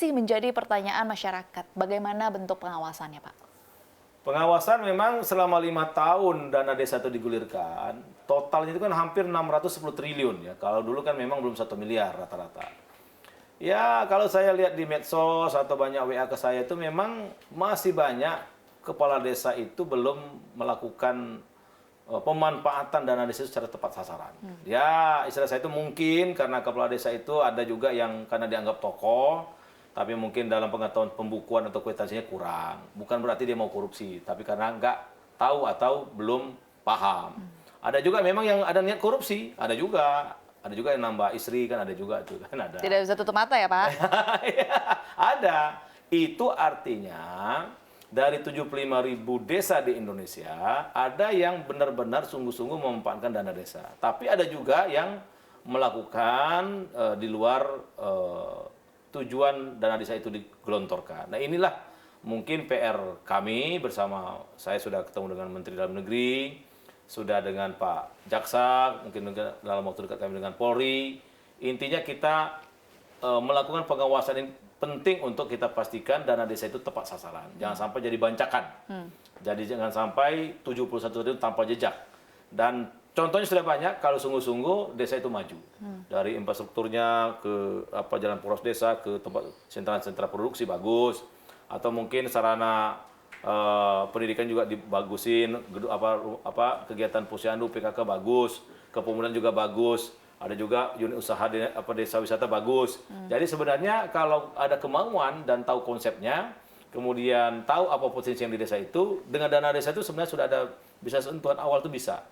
masih menjadi pertanyaan masyarakat. Bagaimana bentuk pengawasannya, Pak? Pengawasan memang selama 5 tahun dana desa itu digulirkan, totalnya itu kan hampir 610 triliun ya. Kalau dulu kan memang belum 1 miliar rata-rata. Ya kalau saya lihat di medsos atau banyak WA ke saya itu memang masih banyak kepala desa itu belum melakukan pemanfaatan dana desa secara tepat sasaran. Ya istilah saya itu mungkin karena kepala desa itu ada juga yang karena dianggap tokoh, tapi mungkin dalam pengetahuan pembukuan atau kwitansinya kurang. Bukan berarti dia mau korupsi, tapi karena nggak tahu atau belum paham. Ada juga memang yang ada niat korupsi, ada juga. Ada juga yang nambah istri, kan ada juga tuh kan ada. Tidak bisa tutup mata ya, Pak? Ada. Itu artinya dari 75.000 desa di Indonesia, ada yang benar-benar sungguh-sungguh memanfaatkan dana desa. Tapi ada juga yang melakukan di luar tujuan dana desa itu digelontorkan. Nah inilah mungkin PR kami bersama, saya sudah ketemu dengan Menteri Dalam Negeri, sudah dengan Pak Jaksa, mungkin dalam waktu dekat kami dengan Polri. Intinya kita melakukan pengawasan ini penting untuk kita pastikan dana desa itu tepat sasaran. Jangan sampai jadi bancakan. Jadi jangan sampai 71 triliun tanpa jejak. Dan contohnya sudah banyak kalau sungguh-sungguh desa itu maju. Dari infrastrukturnya ke jalan poros desa ke tempat sentra-sentra produksi bagus, atau mungkin sarana pendidikan juga dibagusin, kegiatan posyandu PKK bagus, kepemudaan juga bagus, ada juga unit usaha desa wisata bagus. Jadi sebenarnya kalau ada kemauan dan tahu konsepnya, kemudian tahu apa potensi yang di desa itu, dengan dana desa itu sebenarnya sudah ada bisa sentuhan awal itu bisa.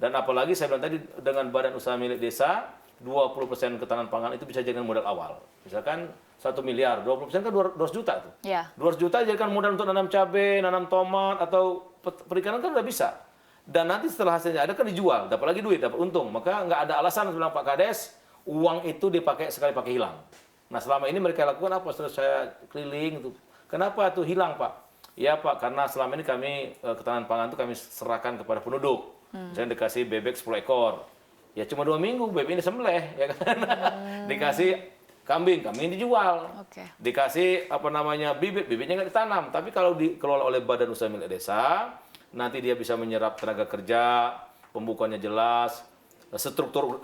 Dan apalagi saya bilang tadi dengan badan usaha milik desa, 20% ketahanan pangan itu bisa jadikan modal awal. Misalkan 1 miliar, 20% kan 200 juta tuh. Ya. 200 juta jadikan modal untuk nanam cabai, nanam tomat, atau perikanan kan udah bisa. Dan nanti setelah hasilnya ada kan dijual, dapat lagi duit, dapat untung. Maka nggak ada alasan bilang Pak Kades, uang itu dipakai sekali pakai hilang. Nah selama ini mereka lakukan apa? Setelah saya keliling, itu kenapa tuh hilang Pak? Ya Pak, karena selama ini kami ketahanan pangan itu kami serahkan kepada penduduk. Misalnya dikasih bebek 10 ekor. Ya cuma 2 minggu bebek ini sembelih, ya kan? Dikasih kambing dijual. Dikasih bibitnya nggak ditanam. Tapi kalau dikelola oleh badan usaha milik desa, nanti dia bisa menyerap tenaga kerja, pembukuannya jelas, struktur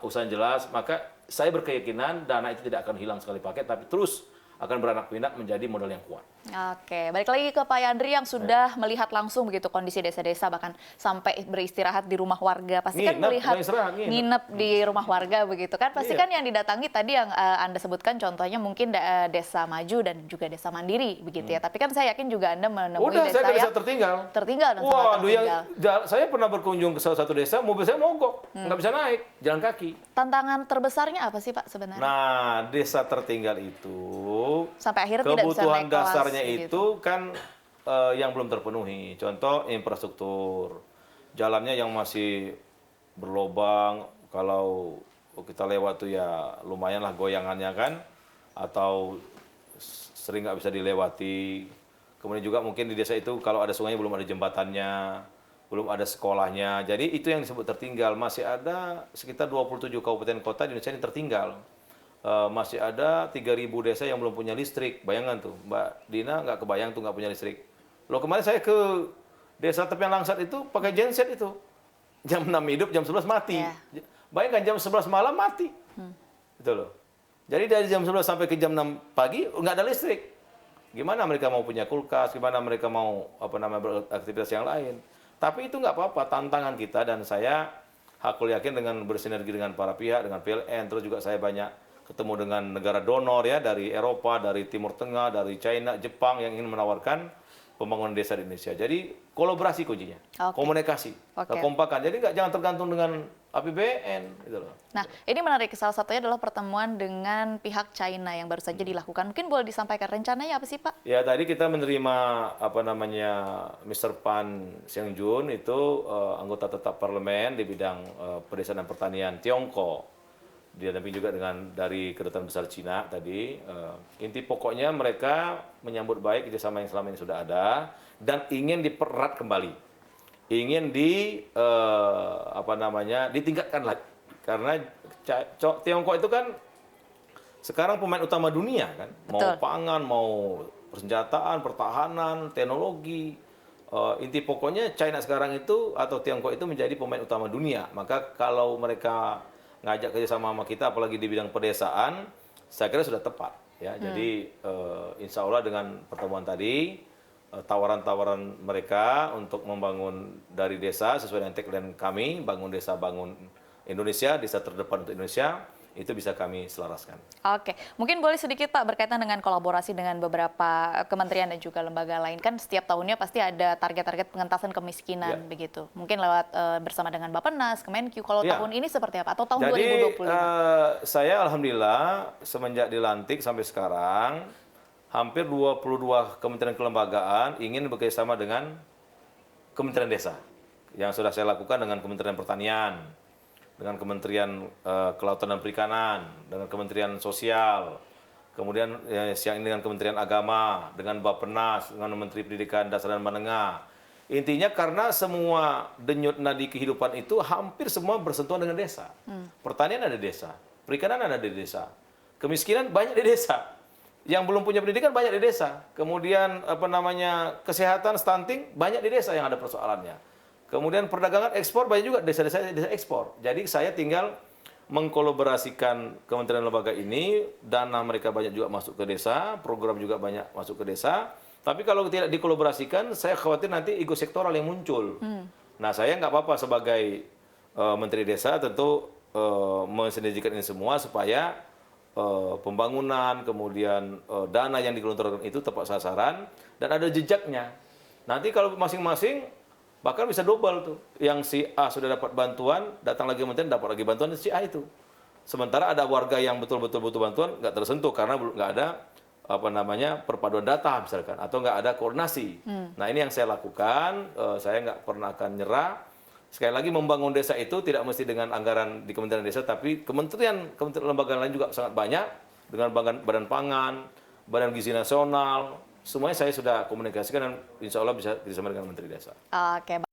usaha jelas, maka saya berkeyakinan dana itu tidak akan hilang sekali pakai, tapi terus akan beranak pinak menjadi modal yang kuat. Oke, balik lagi ke Pak Yandri yang sudah melihat langsung begitu kondisi desa-desa, bahkan sampai beristirahat di rumah warga. Pasti kan melihat nginep di rumah warga begitu kan. Pasti kan yang didatangi tadi yang Anda sebutkan contohnya mungkin desa maju dan juga desa mandiri begitu ya. Tapi kan saya yakin juga Anda menemui desa yang tertinggal dan sangat tertinggal. Saya pernah berkunjung ke salah satu desa, mobil saya mogok, nggak bisa naik, jalan kaki. Tantangan terbesarnya apa sih Pak sebenarnya? Nah, desa tertinggal itu sampai akhirnya tidak bisa kebutuhan naik kelas, dasarnya gitu. itu kan yang belum terpenuhi. Contoh infrastruktur, jalannya yang masih berlobang, kalau kita lewat tuh ya lumayan lah goyangannya kan, atau sering nggak bisa dilewati. Kemudian juga mungkin di desa itu kalau ada sungainya belum ada jembatannya, belum ada sekolahnya. Jadi itu yang disebut tertinggal. Masih ada sekitar 27 kabupaten kota di Indonesia yang tertinggal. Masih ada 3.000 desa yang belum punya listrik. Bayangkan tuh, Mbak Dina nggak kebayang tuh nggak punya listrik. Loh kemarin saya ke desa Tepian Langsat itu pakai genset itu. Jam 6 hidup, jam 11 mati. Bayangkan jam 11 malam mati. Gitu loh. Jadi dari jam 11 sampai ke jam 6 pagi nggak ada listrik. Gimana mereka mau punya kulkas, gimana mereka mau beraktivitas yang lain. Tapi itu nggak apa-apa, tantangan kita, dan saya hakul yakin dengan bersinergi dengan para pihak, dengan PLN, terus juga saya banyak ketemu dengan negara donor ya, dari Eropa, dari Timur Tengah, dari China, Jepang yang ingin menawarkan pembangunan desa di Indonesia. Jadi kolaborasi kuncinya, komunikasi, kekompakan. Jadi jangan tergantung dengan APBN gitu loh. Nah, ini menarik. Salah satunya adalah pertemuan dengan pihak China yang baru saja dilakukan. Mungkin boleh disampaikan rencananya apa sih, Pak? Ya, tadi kita menerima Mr. Pan Xiangjun itu anggota tetap parlemen di bidang pedesaan dan pertanian Tiongkok. Didampingi juga dari Kedutaan Besar Cina tadi. Inti pokoknya mereka menyambut baik kerjasama yang selama ini sudah ada dan ingin dipererat kembali, ingin ditingkatkan lagi, karena Tiongkok itu kan sekarang pemain utama dunia kan, mau Betul. pangan, mau persenjataan, pertahanan, teknologi. Inti pokoknya China sekarang itu atau Tiongkok itu menjadi pemain utama dunia. Maka kalau mereka ngajak kerjasama sama kita, apalagi di bidang pedesaan, saya kira sudah tepat. Ya, jadi insya Allah dengan pertemuan tadi, tawaran-tawaran mereka untuk membangun dari desa sesuai dengan tagline kami, bangun desa, bangun Indonesia, desa terdepan untuk Indonesia, itu bisa kami selaraskan. Oke, mungkin boleh sedikit Pak berkaitan dengan kolaborasi dengan beberapa kementerian dan juga lembaga lain. Kan setiap tahunnya pasti ada target-target pengentasan kemiskinan begitu. Mungkin lewat bersama dengan Bappenas, Kemenkyu. Kalau tahun ini seperti apa? Atau tahun 2025? Saya alhamdulillah semenjak dilantik sampai sekarang, hampir 22 kementerian kelembagaan ingin bekerjasama dengan Kementerian Desa. Yang sudah saya lakukan dengan Kementerian Pertanian, dengan Kementerian Kelautan dan Perikanan, dengan Kementerian Sosial, kemudian siang ini dengan Kementerian Agama, dengan Bappenas, dengan Menteri Pendidikan Dasar dan Menengah. Intinya karena semua denyut nadi kehidupan itu hampir semua bersentuhan dengan desa. Pertanian ada di desa, perikanan ada di desa, kemiskinan banyak di desa, yang belum punya pendidikan banyak di desa, kemudian kesehatan stunting banyak di desa yang ada persoalannya. Kemudian perdagangan ekspor banyak juga desa-desa ekspor. Jadi saya tinggal mengkolaborasikan kementerian lembaga ini, dana mereka banyak juga masuk ke desa, program juga banyak masuk ke desa. Tapi kalau tidak dikolaborasikan, saya khawatir nanti ego sektoral yang muncul. Nah, saya nggak apa-apa sebagai menteri desa tentu mensinergikan ini semua supaya pembangunan, kemudian dana yang digelontorkan itu tepat sasaran dan ada jejaknya. Nanti kalau masing-masing bahkan bisa double tuh. Yang si A sudah dapat bantuan, datang lagi kementerian dapat lagi bantuan si A itu. Sementara ada warga yang betul-betul butuh bantuan nggak tersentuh karena nggak ada perpaduan data misalkan atau nggak ada koordinasi. Nah ini yang saya lakukan. Saya nggak pernah akan nyerah. Sekali lagi membangun desa itu tidak mesti dengan anggaran di Kementerian Desa, tapi kementerian lembaga lain juga sangat banyak dengan Badan Pangan, Badan Gizi Nasional. Semuanya saya sudah komunikasikan dan insya Allah bisa bersama dengan Menteri Desa. Oke.